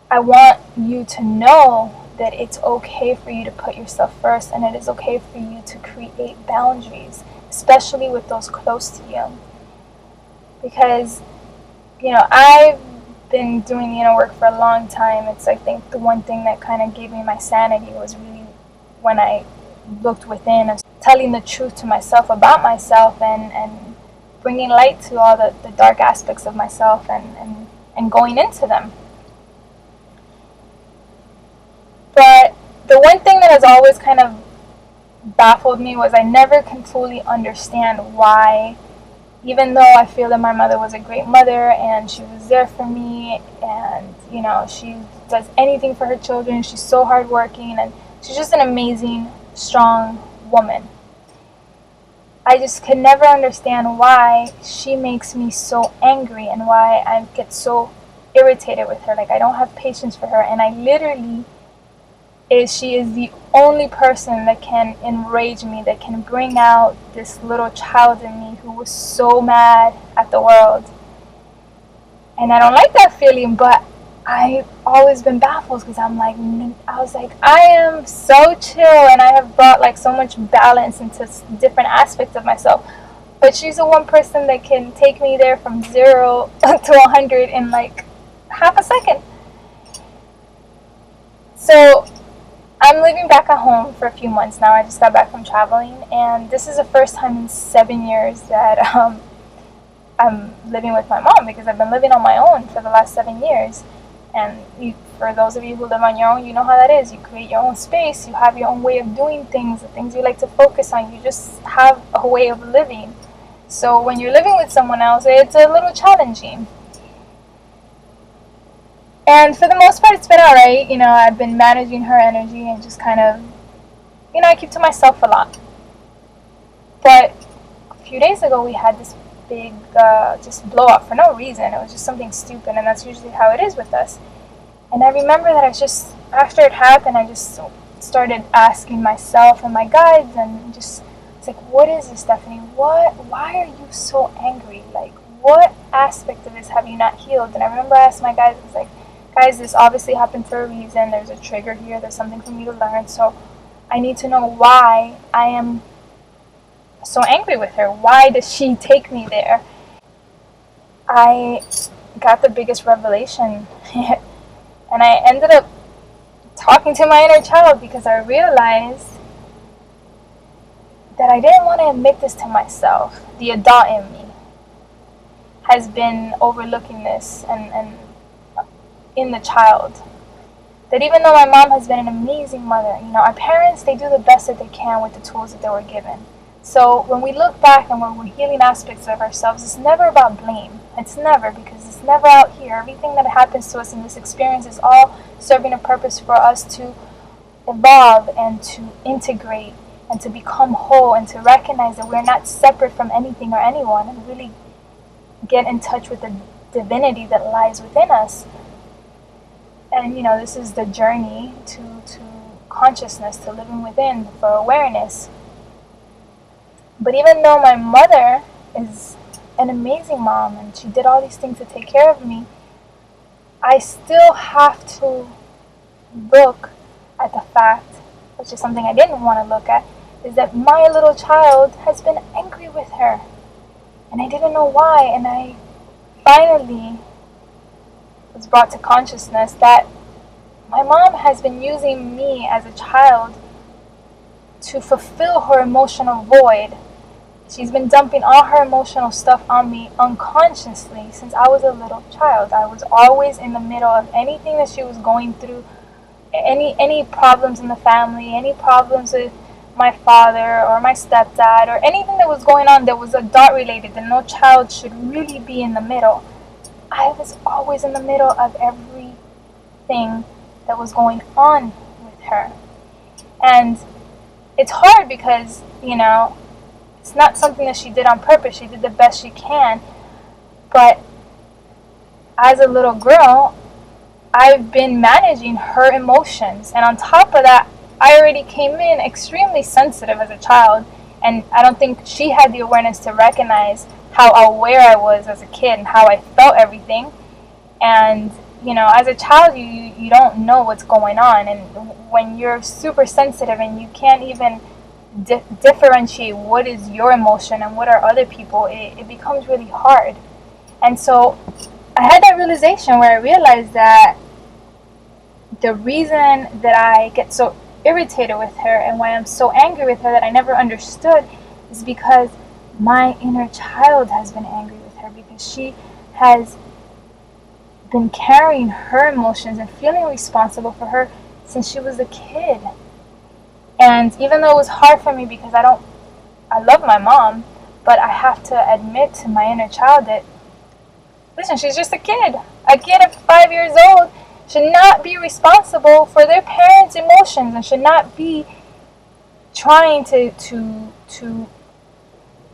I want you to know that it's okay for you to put yourself first, and it is okay for you to create boundaries, especially with those close to you. Because, I've been doing the inner work for a long time. It's, I think, the one thing that kind of gave me my sanity was really when I looked within and telling the truth to myself about myself, and bringing light to all the dark aspects of myself, and going into them. But the one thing that has always kind of baffled me was I never can fully understand why, even though I feel that my mother was a great mother and she was there for me, and she does anything for her children, she's so hardworking, and she's just an amazing, strong woman. I just can never understand why she makes me so angry and why I get so irritated with her. Like, I don't have patience for her, and I literally she is the only person that can enrage me, that can bring out this little child in me who was so mad at the world. And I don't like that feeling, but I've always been baffled because I was like, I am so chill, and I have brought like so much balance into different aspects of myself. But she's the one person that can take me there from 0 to 100 in like half a second. So I'm living back at home for a few months now. I just got back from traveling, and this is the first time in 7 years that I'm living with my mom, because I've been living on my own for the last 7 years. And for those of you who live on your own, you know how that is. You create your own space, you have your own way of doing things, the things you like to focus on. You just have a way of living. So when you're living with someone else, it's a little challenging. And for the most part, it's been alright. I've been managing her energy and just kind of, I keep to myself a lot. But a few days ago, we had this big just blow up for no reason. It was just something stupid, and that's usually how it is with us. And I remember that after it happened, I just started asking myself and my guides, and it's like, what is this, Stephanie? Why are you so angry? Like, what aspect of this have you not healed? And I remember I asked my guides, I was like, guys, this obviously happened for a reason. There's a trigger here. There's something for me to learn. So I need to know why I am so angry with her. Why does she take me there? I got the biggest revelation. And I ended up talking to my inner child, because I realized that I didn't want to admit this to myself. The adult in me has been overlooking this and in the child. That even though my mom has been an amazing mother, our parents, they do the best that they can with the tools that they were given. So when we look back and when we're healing aspects of ourselves, it's never about blame. It's never, because it's never out here. Everything that happens to us in this experience is all serving a purpose for us to evolve and to integrate and to become whole, and to recognize that we're not separate from anything or anyone, and really get in touch with the divinity that lies within us. And this is the journey to consciousness, to living within, for awareness. But even though my mother is an amazing mom and she did all these things to take care of me, I still have to look at the fact, which is something I didn't want to look at, is that my little child has been angry with her. And I didn't know why, and I finally was brought to consciousness that my mom has been using me as a child to fulfill her emotional void. She's been dumping all her emotional stuff on me unconsciously since I was a little child. I was always in the middle of anything that she was going through, any problems in the family, any problems with my father or my stepdad, or anything that was going on that was adult related, that no child should really be in the middle. I was always in the middle of everything that was going on with her. And it's hard because, it's not something that she did on purpose. She did the best she can. But as a little girl, I've been managing her emotions. And on top of that, I already came in extremely sensitive as a child. And I don't think she had the awareness to recognize how aware I was as a kid and how I felt everything. And as a child, you don't know what's going on, and when you're super sensitive and you can't even differentiate what is your emotion and what are other people, it becomes really hard. And so I had that realization where I realized that the reason that I get so irritated with her and why I'm so angry with her that I never understood is because my inner child has been angry with her, because she has been carrying her emotions and feeling responsible for her since she was a kid. And even though it was hard for me, because I love my mom, but I have to admit to my inner child that, listen, she's just a kid. A kid at 5 years old should not be responsible for their parents' emotions and should not be trying to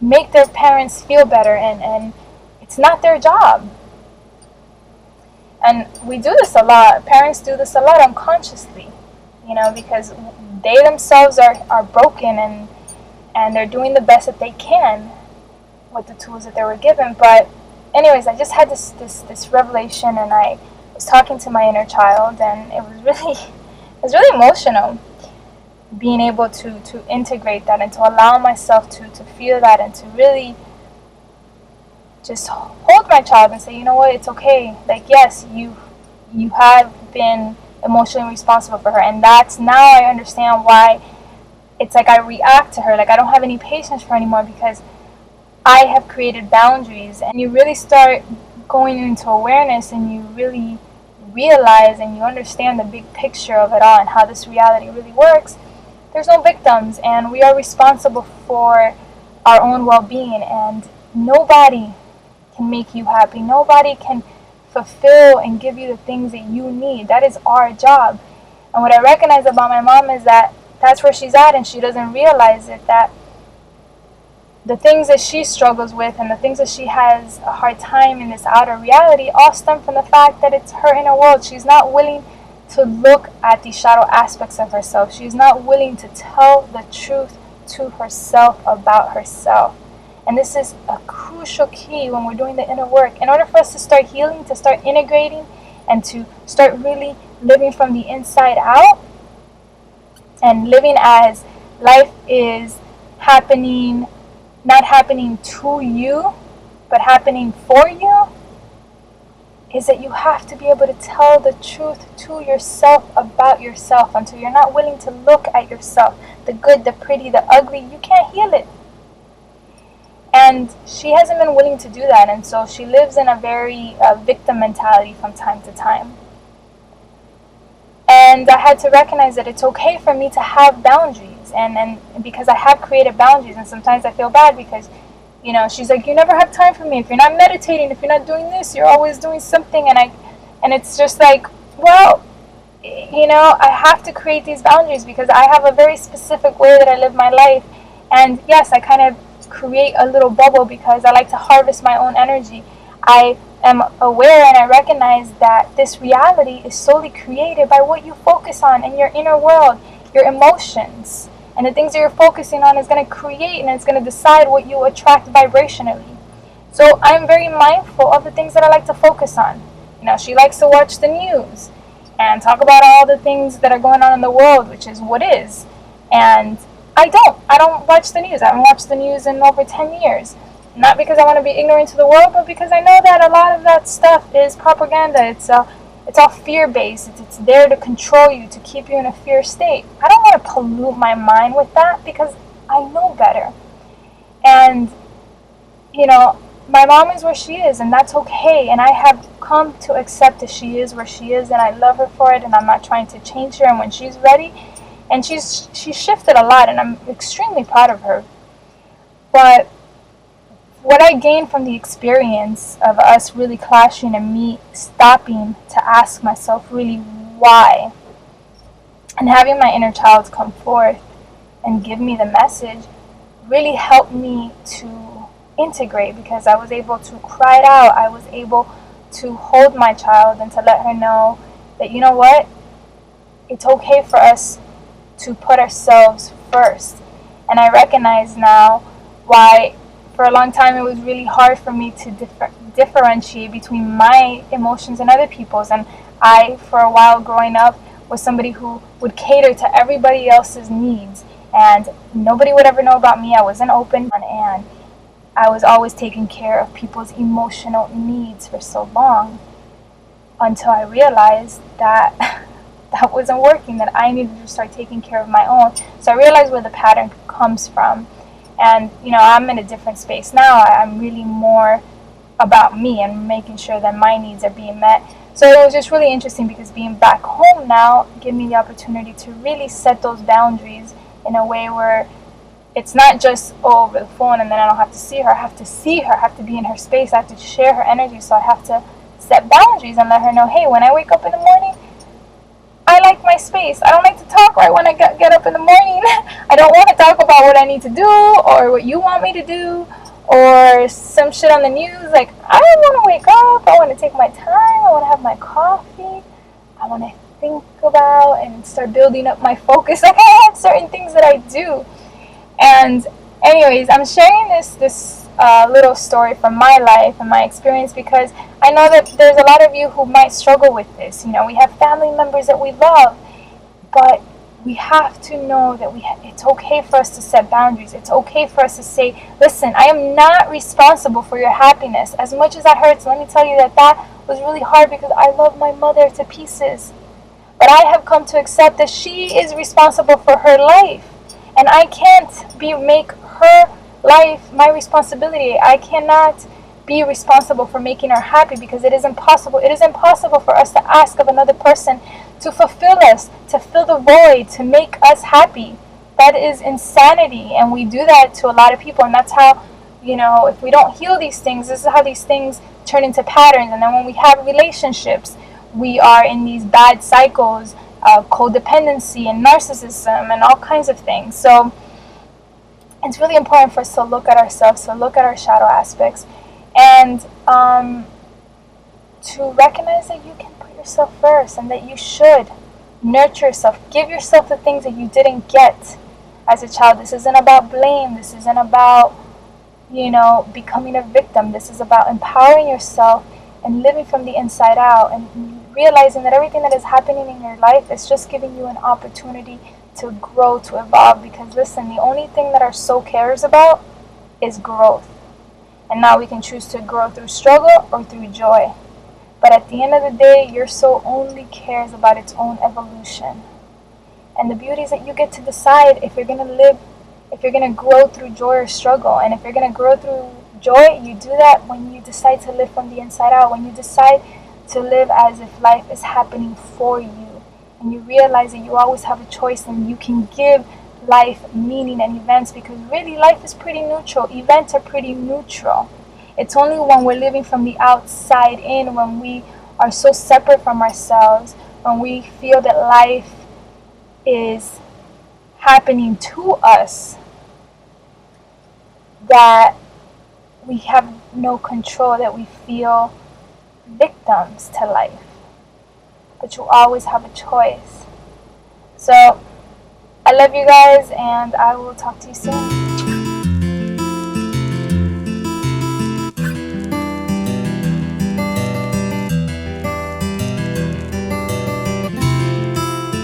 make their parents feel better, and it's not their job. And we do this a lot. Parents do this a lot unconsciously, because they themselves are broken, and they're doing the best that they can with the tools that they were given. But anyways, I just had this revelation, and I was talking to my inner child, and it was really emotional, being able to integrate that and to allow myself to feel that, and to really just hold my child and say, you know what, it's okay. Like, yes, you have been emotionally responsible for her, and that's, now I understand why it's like I react to her. Like, I don't have any patience for her anymore, because I have created boundaries. And you really start going into awareness, and you really realize and you understand the big picture of it all and how this reality really works. There's no victims, and we are responsible for our own well-being, and nobody can make you happy. Nobody can fulfill and give you the things that you need. That is our job. And what I recognize about my mom is that that's where she's at, and she doesn't realize it, that the things that she struggles with and the things that she has a hard time in this outer reality all stem from the fact that it's her inner world. She's not willing to look at the shadow aspects of herself. She's not willing to tell the truth to herself about herself. And this is a crucial key when we're doing the inner work. In order for us to start healing, to start integrating, and to start really living from the inside out, and living as life is happening, not happening to you, but happening for you, is that you have to be able to tell the truth to yourself about yourself. Until you're not willing to look at yourself, the good, the pretty, the ugly, you can't heal it. And she hasn't been willing to do that, and so she lives in a very victim mentality from time to time. And I had to recognize that it's okay for me to have boundaries, and because I have created boundaries, and sometimes I feel bad because, she's like, you never have time for me. If you're not meditating, if you're not doing this, you're always doing something, and it's just like, well, I have to create these boundaries because I have a very specific way that I live my life. And yes, I kind of create a little bubble because I like to harvest my own energy. I am aware and I recognize that this reality is solely created by what you focus on in your inner world, your emotions. And the things that you're focusing on is going to create, and it's going to decide what you attract vibrationally. So I'm very mindful of the things that I like to focus on. She likes to watch the news and talk about all the things that are going on in the world, which is what is. And I don't watch the news. I haven't watched the news in over 10 years. Not because I want to be ignorant to the world, but because I know that a lot of that stuff is propaganda. It's all fear-based. It's there to control you, to keep you in a fear state. I don't want to pollute my mind with that because I know better. And, my mom is where she is, and that's okay. And I have come to accept that she is where she is, and I love her for it, and I'm not trying to change her. And when she's ready, and she's shifted a lot, and I'm extremely proud of her. But what I gained from the experience of us really clashing and me stopping to ask myself really why, and having my inner child come forth and give me the message, really helped me to integrate, because I was able to cry it out. I was able to hold my child and to let her know that, you know what, it's okay for us to put ourselves first. And I recognize now why for a long time it was really hard for me to differentiate between my emotions and other people's. And I, for a while growing up, was somebody who would cater to everybody else's needs, and nobody would ever know about me. I wasn't open, and I was always taking care of people's emotional needs for so long, until I realized that that wasn't working, that I needed to start taking care of my own. So I realized where the pattern comes from. And, I'm in a different space now. I'm really more about me and making sure that my needs are being met. So it was just really interesting, because being back home now gave me the opportunity to really set those boundaries in a way where it's not just over the phone and then I don't have to see her. I have to see her. I have to be in her space. I have to share her energy. So I have to set boundaries and let her know, hey, when I wake up in the morning, I like my space. I don't like to talk right when I get up in the morning. I don't want to talk about what I need to do or what you want me to do or some shit on the news. Like, I want to wake up. I want to take my time. I want to have my coffee. I want to think about and start building up my focus. Like, I have certain things that I do. And anyways, I'm sharing this little story from my life and my experience, because I know that there's a lot of you who might struggle with this. We have family members that we love, but we have to know that it's okay for us to set boundaries. It's okay for us to say, listen, I am not responsible for your happiness. As much as that hurts, let me tell you that was really hard, because I love my mother to pieces. But I have come to accept that she is responsible for her life. And I can't make her life my responsibility. I cannot be responsible for making her happy, because it is impossible. It is impossible for us to ask of another person to fulfill us, to fill the void, to make us happy. That is insanity. And we do that to a lot of people. And that's how, if we don't heal these things, this is how these things turn into patterns. And then when we have relationships, we are in these bad cycles of codependency and narcissism and all kinds of things. So it's really important for us to look at ourselves, to look at our shadow aspects, and to recognize that you can put yourself first and that you should nurture yourself. Give yourself the things that you didn't get as a child. This isn't about blame. This isn't about, becoming a victim. This is about empowering yourself and living from the inside out, and realizing that everything that is happening in your life is just giving you an opportunity to grow, to evolve. Because listen, the only thing that our soul cares about is growth. And now we can choose to grow through struggle or through joy. But at the end of the day, your soul only cares about its own evolution. And the beauty is that you get to decide if you're going to grow through joy or struggle. And if you're going to grow through joy, you do that when you decide to live from the inside out, when you decide to live as if life is happening for you, and you realize that you always have a choice and you can give life meaning and events, because really life is pretty neutral. Events are pretty neutral. It's only when we're living from the outside in, when we are so separate from ourselves, when we feel that life is happening to us, that we have no control, that we feel victims to life. But you always have a choice. So I love you guys, and I will talk to you soon.